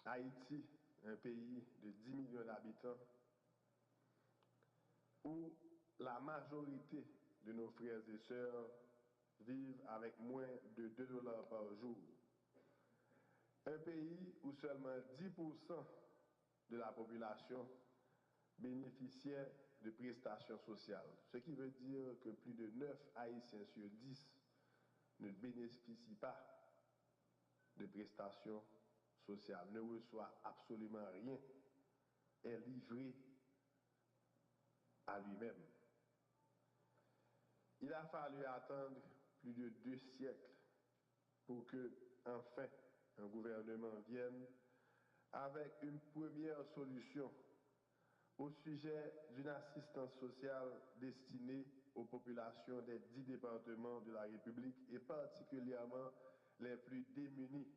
Haïti, un pays de 10 millions d'habitants, où la majorité de nos frères et sœurs vivent avec moins de 2 dollars par jour. Un pays où seulement 10% de la population bénéficiait de prestations sociales. Ce qui veut dire que plus de 9 Haïtiens sur 10 ne bénéficient pas de prestations sociales, ne reçoivent absolument rien, est livré à lui-même. Il a fallu attendre plus de 2 siècles pour que, enfin, un gouvernement vienne avec une première solution au sujet d'une assistance sociale destinée aux populations des 10 départements de la République et particulièrement les plus démunis.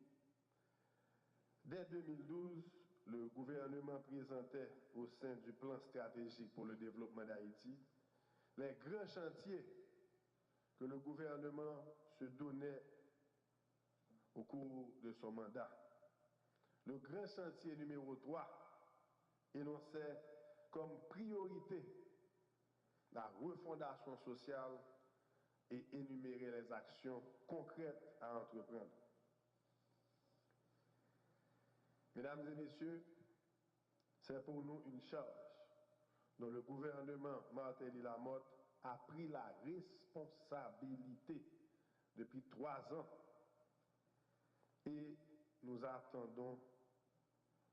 Dès 2012, le gouvernement présentait au sein du plan stratégique pour le développement d'Haïti les grands chantiers que le gouvernement se donnait au cours de son mandat. Le grand chantier numéro 3 énonçait comme priorité la refondation sociale et énumérer les actions concrètes à entreprendre. Mesdames et messieurs, c'est pour nous une charge dont le gouvernement Martelly Lamotte a pris la responsabilité depuis 3 ans et nous attendons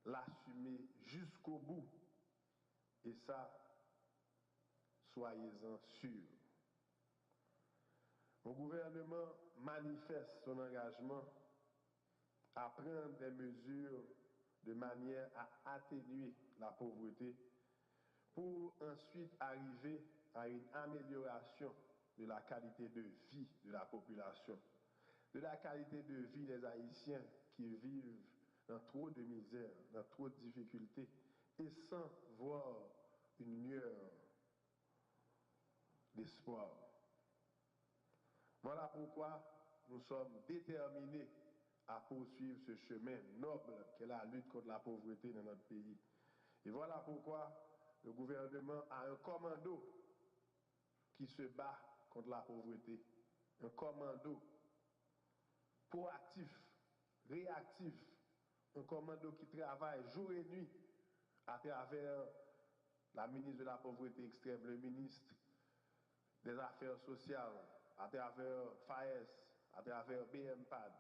l'assumer jusqu'au bout. Et ça, soyez-en sûrs. Mon gouvernement manifeste son engagement à prendre des mesures de manière à atténuer la pauvreté pour ensuite arriver à une amélioration de la qualité de vie de la population, de la qualité de vie des Haïtiens qui vivent dans trop de misère, dans trop de difficultés et sans voir une lueur d'espoir. Voilà pourquoi nous sommes déterminés à poursuivre ce chemin noble qu'est la lutte contre la pauvreté dans notre pays. Et voilà pourquoi le gouvernement a un commando qui se bat contre la pauvreté. Un commando proactif, réactif, un commando qui travaille jour et nuit à travers la ministre de la Pauvreté extrême, le ministre des Affaires sociales, à travers FAES, à travers BMPAD,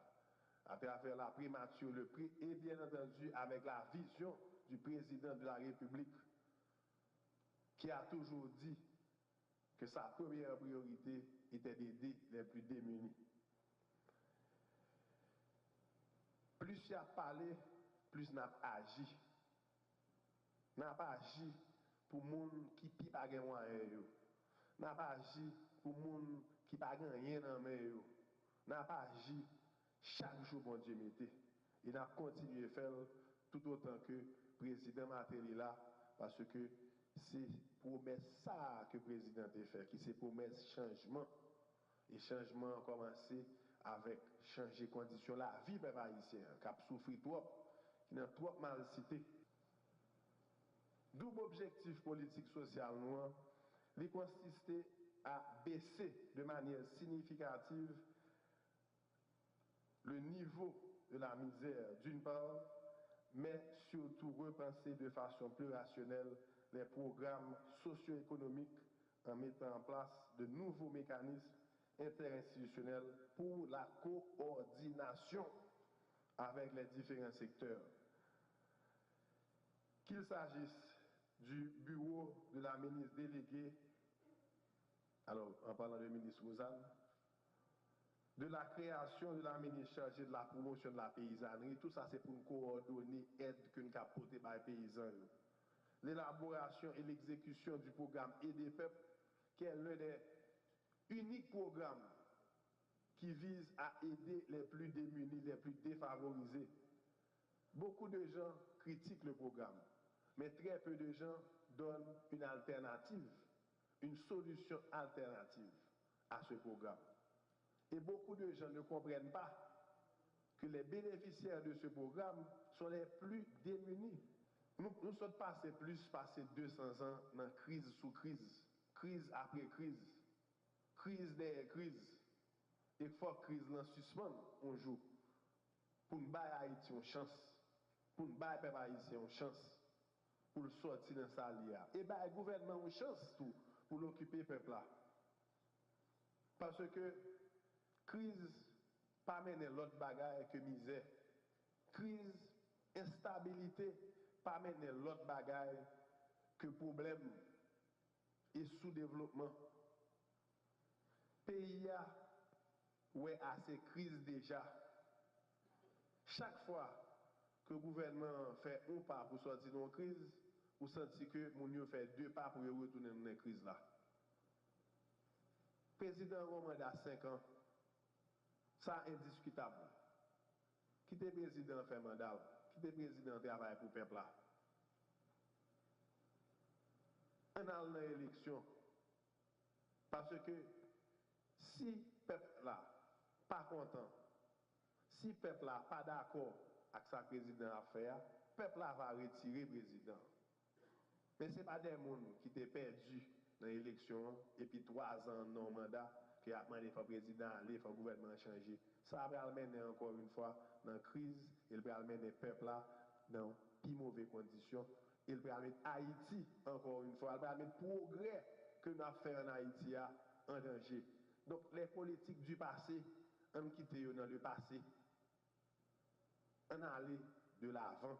à travers la primature, le prix, et bien entendu avec la vision du président de la République qui a toujours dit que sa première priorité était d'aider les plus démunis. Plus il a parlé, plus il a agi. Il n'a pas agi pour les gens qui ne pas de moyens. Il n'a pas agi pour les gens qui ne pas rien dans les mains. Il n'a pas agi chaque jour, bon Dieu, mettez. Il a continué à faire tout autant que le président Martelly là, parce que c'est promesse ça que le président a fait, qui c'est promesse changement. Et changement a commencé avec changer les conditions de la vie peuple haïtien, qui a souffert trop, qui a trop mal cité. Double objectif politique social nous, il consistait à baisser de manière significative le niveau de la misère d'une part, mais surtout repenser de façon plus rationnelle les programmes socio-économiques en mettant en place de nouveaux mécanismes interinstitutionnels pour la coordination avec les différents secteurs. Qu'il s'agisse du bureau de la ministre déléguée, alors en parlant de ministre Rosanne, de la création de la ministre chargée de la promotion de la paysannerie, tout ça c'est pour nous coordonner l'aide que nous avons portée par les paysans. L'élaboration et l'exécution du programme Aider Peuple, qui est l'un des uniques programmes qui vise à aider les plus démunis, les plus défavorisés. Beaucoup de gens critiquent le programme, mais très peu de gens donnent une alternative, une solution alternative à ce programme. Et beaucoup de gens ne comprennent pas que les bénéficiaires de ce programme sont les plus démunis. Nous sommes passés 200 ans dans crise sous crise, crise après crise, crise derrière crise. Et il faut que la crise l'en suspende un jour pour nous donner à Haïti une chance, pour nous donner peuple haïtien une chance, pour le sortir dans sa lia. Et bien, le gouvernement a une chance tout, pour l'occuper peuple là. Parce que crise pas mener l'autre bagaille que misère. Crise, instabilité, pas mener l'autre bagaille que problème et sous-développement. Pays a ouais assez crise déjà. Chaque fois que le gouvernement fait un pas pour sortir de la crise, vous sentez que mon fait 2 pas pour retourner dans la crise là. Président a un mandat 5 ans, ça indiscutable. Qui est président fait mandat, qui est président travaille pour le peuple là. On a dans l'élection. Parce que si le peuple là pas content, si le peuple là pas d'accord avec sa président à faire, le peuple là va retirer le président. Mais ce n'est pas des gens qui étaient perdus dans l'élection et puis 3 ans non mandat qui a demandé le président aller, il faut le gouvernement changer. Ça va amener encore une fois dans la crise, il va amener le peuple là dans de mauvaises conditions. Il va mettre Haïti, encore une fois, il va mettre le progrès que nous avons fait en Haïti en danger. Donc les politiques du passé, on quitte dans le passé, on allait de l'avant.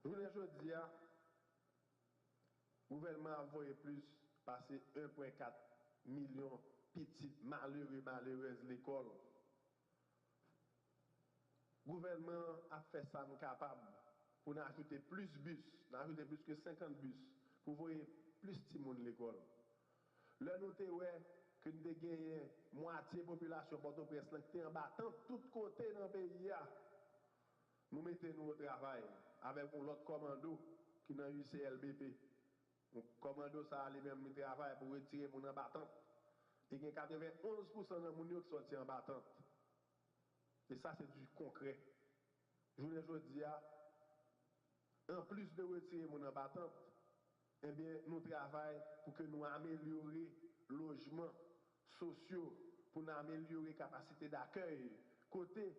Je vous dis, le gouvernement a envoyé plus, passer 1,4 million de petits malheureuses l'école. Le gouvernement a fait ça capable pour nous ajouter plus de bus, nous ajouter plus que 50 bus, pour envoyer plus de monde à l'école. Le noté que nous avons gagné moitié de la population de Port-au-Prince qui est en battant de tous côtés dans le pays. Nous mettons nous au travail avec l'autre commando qui est dans l'UCLBP. Le commando ça allait même travail pour retirer mon en battante. Et il y a 91% de mon qui sont en battante. Et ça c'est du concret. Je vous dis, en plus de retirer mon en battante, eh bien, nous travaillons pour que nous améliorions les logements sociaux, pour nous améliorer la capacité d'accueil. Côté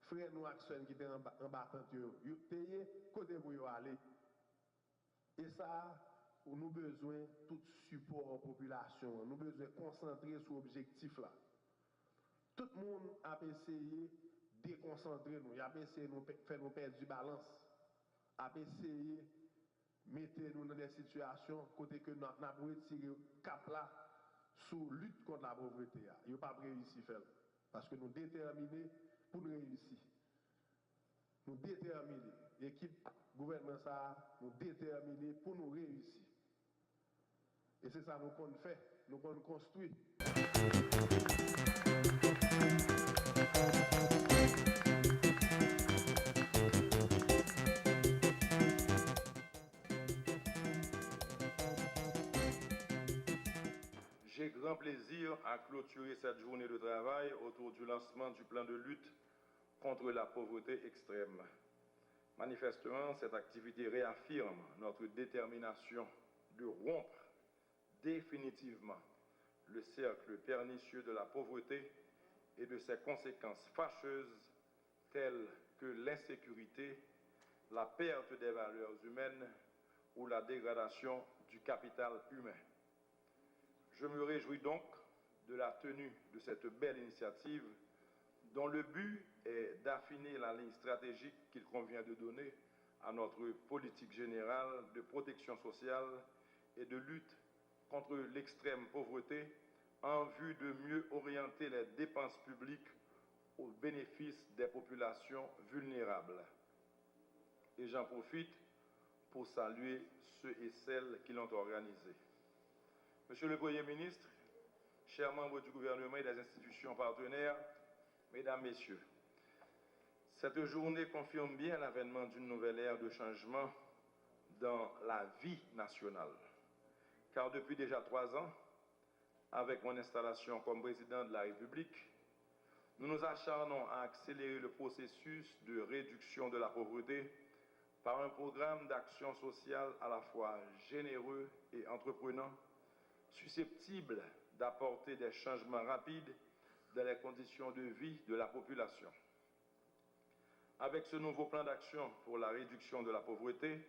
frère nous Axon qui étaient en battante, ils payé côté pour y aller. Et ça, nous avons besoin de tout support aux populations. Nous avons besoin de concentrer sur l'objectif là. Tout le monde a essayé de déconcentrer nous. Il a essayé de faire nous perdre du balance. A essayé mettez-nous dans des situations côté que nous avons retiré cap là sous lutte contre la pauvreté. Il n'a pas réussi à faire. Parce que nous déterminés pour nous réussir. Nous déterminés. L'équipe gouvernement ça, nous déterminés pour nous réussir. Et c'est ça qu'on fait, nous qu'on construit. J'ai grand plaisir à clôturer cette journée de travail autour du lancement du plan de lutte contre la pauvreté extrême. Manifestement, cette activité réaffirme notre détermination de rompre définitivement le cercle pernicieux de la pauvreté et de ses conséquences fâcheuses telles que l'insécurité, la perte des valeurs humaines ou la dégradation du capital humain. Je me réjouis donc de la tenue de cette belle initiative dont le but est d'affiner la ligne stratégique qu'il convient de donner à notre politique générale de protection sociale et de lutte contre l'extrême pauvreté en vue de mieux orienter les dépenses publiques au bénéfice des populations vulnérables. Et j'en profite pour saluer ceux et celles qui l'ont organisé. Monsieur le Premier ministre, chers membres du gouvernement et des institutions partenaires, Mesdames, Messieurs, cette journée confirme bien l'avènement d'une nouvelle ère de changement dans la vie nationale. Car depuis déjà 3 ans, avec mon installation comme président de la République, Nous nous acharnons à accélérer le processus de réduction de la pauvreté par un programme d'action sociale à la fois généreux et entreprenant, susceptible d'apporter des changements rapides dans les conditions de vie de la population. Avec ce nouveau plan d'action pour la réduction de la pauvreté,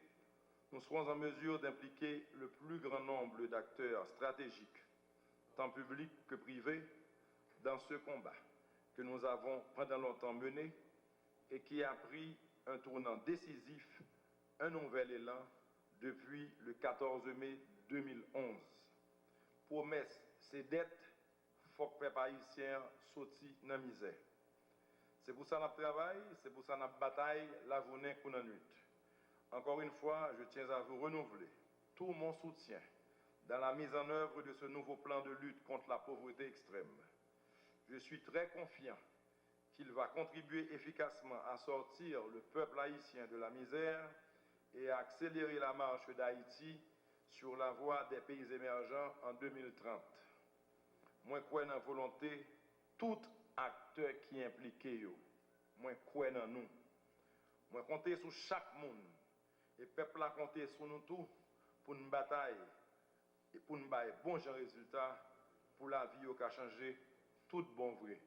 nous serons en mesure d'impliquer le plus grand nombre d'acteurs stratégiques, tant publics que privés, dans ce combat que nous avons pendant longtemps mené et qui a pris un tournant décisif, un nouvel élan depuis le 14 mai 2011. Promesse, c'est dettes, faut que les peuple haïtien sorti dans la misère. C'est pour ça que nous travaillons, c'est pour ça que nous bataillons la journée pour la nuit. Encore une fois, je tiens à vous renouveler tout mon soutien dans la mise en œuvre de ce nouveau plan de lutte contre la pauvreté extrême. Je suis très confiant qu'il va contribuer efficacement à sortir le peuple haïtien de la misère et à accélérer la marche d'Haïti sur la voie des pays émergents en 2030. Moi, je crois dans la volonté, tout acteur qui est impliqué, moi, je crois dans nous. Moi, je compte sur chaque monde. Et le peuple a compté sur nous tous pour une bataille et pour nous donner bon résultat pour la vie qui a changé, tout bon vrai.